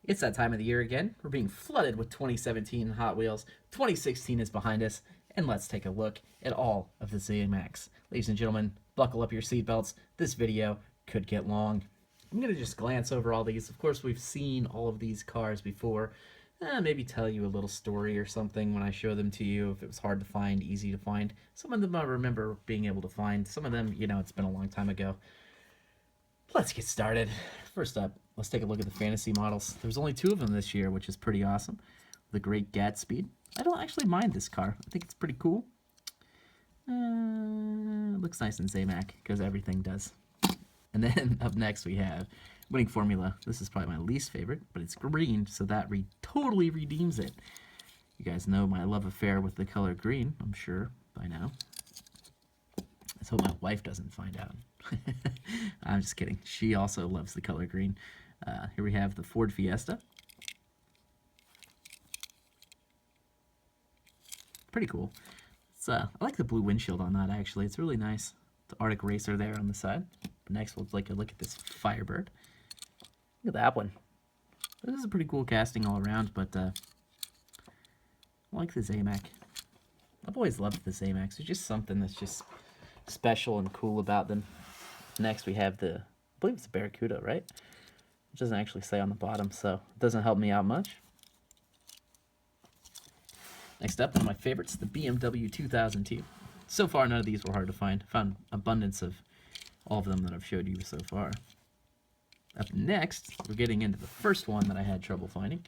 It's that time of the year again. We're being flooded with 2017 Hot Wheels. 2016 is behind us, and let's take a look at all of the Zamacs. Ladies and gentlemen, buckle up your seatbelts. This video could get long. I'm going to just glance over all these. Of course, we've seen all of these cars before. Maybe tell you a little story or something when I show them to you if it was hard to find, easy to find. Some of them I remember being able to find. Some of them, it's been a long time ago. Let's get started. First up, let's take a look at the fantasy models. There's only 2 of them this year, which is pretty awesome. The Great Gatsby. I don't actually mind this car. I think it's pretty cool. Looks nice in Zamac, because everything does. And then up next we have Winning Formula. This is probably my least favorite, but it's green, so that totally redeems it. You guys know my love affair with the color green, I'm sure, by now. Let's hope my wife doesn't find out. I'm just kidding. She also loves the color green. Here we have the Ford Fiesta. Pretty cool. I like the blue windshield on that, actually. It's really nice. The Arctic Racer there on the side. But next, we'll take a look at this Firebird. Look at that one. This is a pretty cool casting all around, but I like the Zamac. I've always loved the Zamacs. There's just something that's just special and cool about them. Next, we have I believe it's a Barracuda, right? It doesn't actually say on the bottom, so it doesn't help me out much. Next up, one of my favorites, the BMW 2002. So far, none of these were hard to find. I found abundance of all of them that I've showed you so far. Up next, we're getting into the first one that I had trouble finding.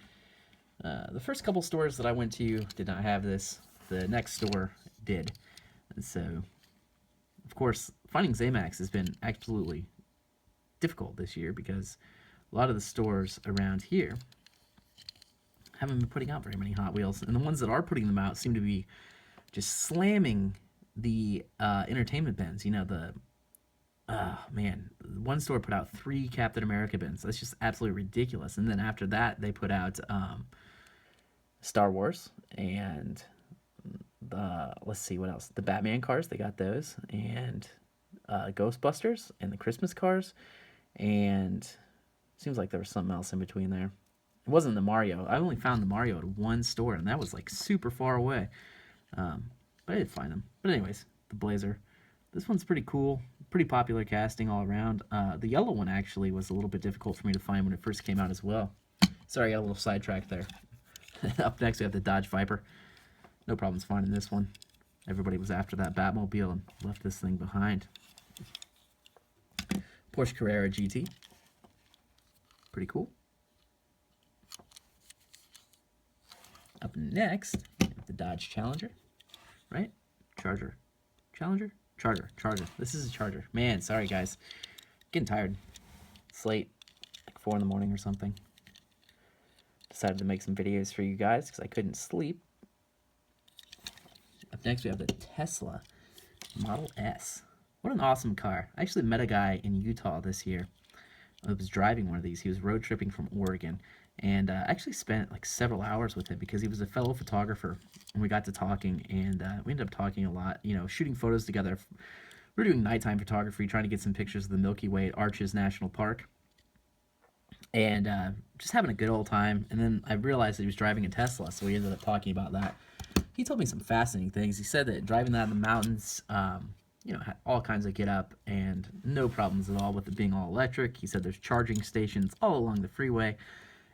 The first couple stores that I went to did not have this. The next store did. And so, of course, finding Zamacs has been absolutely difficult this year because a lot of the stores around here haven't been putting out very many Hot Wheels. And the ones that are putting them out seem to be just slamming the entertainment bins. Man, one store put out 3 Captain America bins. That's just absolutely ridiculous. And then after that, they put out Star Wars and let's see what else. The Batman cars, they got those, and Ghostbusters and the Christmas cars, and seems like there was something else in between there. It wasn't the Mario. I only found the Mario at one store, and that was like super far away. But I did find them. But anyways, the Blazer. This one's pretty cool. Pretty popular casting all around. The yellow one actually was a little bit difficult for me to find when it first came out as well. Sorry, I got a little sidetracked there. Up next, we have the Dodge Viper. No problems finding this one. Everybody was after that Batmobile and left this thing behind. Porsche Carrera GT. Pretty cool. Up next, the Dodge Challenger, right? Charger. Challenger? Charger. This is a Charger. Man, sorry guys. Getting tired. It's late, like 4 in the morning or something. Decided to make some videos for you guys because I couldn't sleep. Up next, we have the Tesla Model S. What an awesome car. I actually met a guy in Utah this year. I was driving one of these. He was road tripping from Oregon. And I actually spent like several hours with him because he was a fellow photographer. And we got to talking, and we ended up talking a lot, shooting photos together. We were doing nighttime photography, trying to get some pictures of the Milky Way at Arches National Park. And just having a good old time. And then I realized that he was driving a Tesla, so we ended up talking about that. He told me some fascinating things. He said that driving that in the mountains, had all kinds of get up and no problems at all with it being all electric. He said there's charging stations all along the freeway,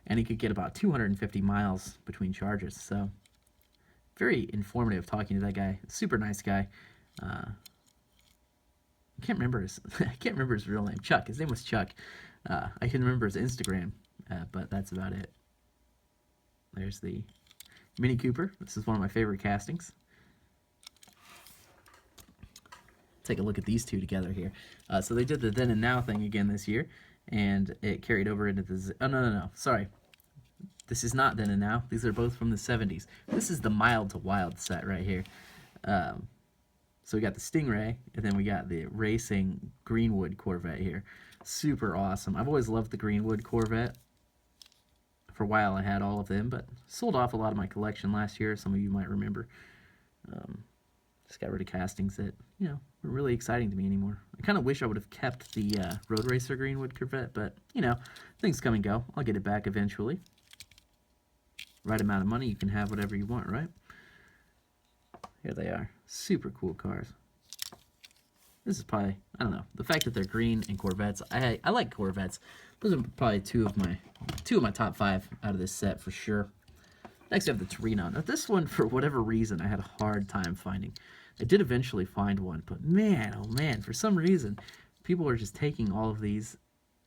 and he could get about 250 miles between charges. So very informative talking to that guy. Super nice guy. I can't remember his real name. Chuck. His name was Chuck. I can remember his Instagram, but that's about it. There's the Mini Cooper. This is one of my favorite castings. Take a look at these two together here. So they did the then and now thing again this year, and it carried over into the... Oh, no. Sorry. This is not then and now. These are both from the 70s. This is the mild to wild set right here. So we got the Stingray, and then we got the racing Greenwood Corvette here. Super awesome. I've always loved the Greenwood Corvette. For a while I had all of them, but sold off a lot of my collection last year, some of you might remember. Just got rid of castings that, you know, were really exciting to me anymore. I kind of wish I would have kept the Road Racer Greenwood Corvette, but, you know, things come and go. I'll get it back eventually. Right amount of money, you can have whatever you want, right? Here they are. Super cool cars. This is probably, I don't know, the fact that they're green and Corvettes. I like Corvettes. Those are probably two of my top 5 out of this set for sure. Next, we have the Torino. Now, this one, for whatever reason, I had a hard time finding. I did eventually find one, but man, oh man, for some reason, people are just taking all of these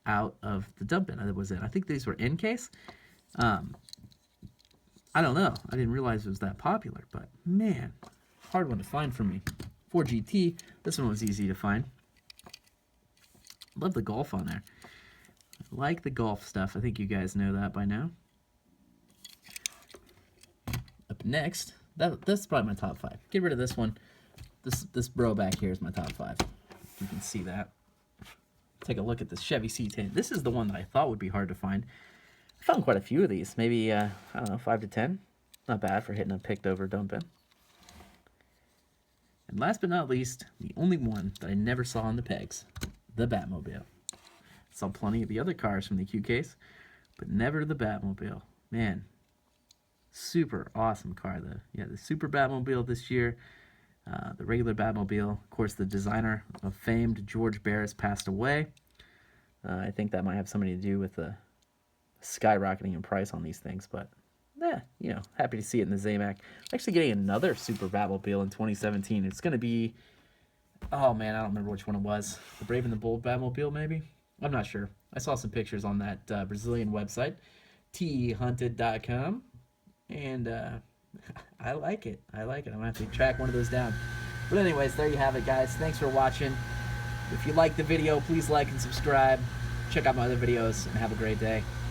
out of the dump bin. That was it. I think these were in case. I don't know. I didn't realize it was that popular, but man, hard one to find for me. 4GT, this one was easy to find. Love the Golf on there. I like the Golf stuff. I think you guys know that by now. Up next, that's probably my top 5. Get rid of this one. This bro back here is my top 5. You can see that. Take a look at this Chevy C10. This is the one that I thought would be hard to find. I found quite a few of these. Maybe, I don't know, 5 to 10. Not bad for hitting a picked over dump bin. And last but not least, the only one that I never saw on the pegs, the Batmobile. Saw plenty of the other cars from the Q case, but never the Batmobile. Man, super awesome car. The Super Batmobile this year, the regular Batmobile. Of course, the designer of famed George Barris passed away. I think that might have something to do with the skyrocketing in price on these things, but yeah, you know, happy to see it in the Zamac. I'm actually getting another Super Batmobile in 2017. It's going to be, oh man, I don't remember which one it was. The Brave and the Bold Batmobile, maybe? I'm not sure. I saw some pictures on that Brazilian website, thunted.com, and I like it. I like it. I'm going to have to track one of those down. But anyways, there you have it, guys. Thanks for watching. If you liked the video, please like and subscribe. Check out my other videos, and have a great day.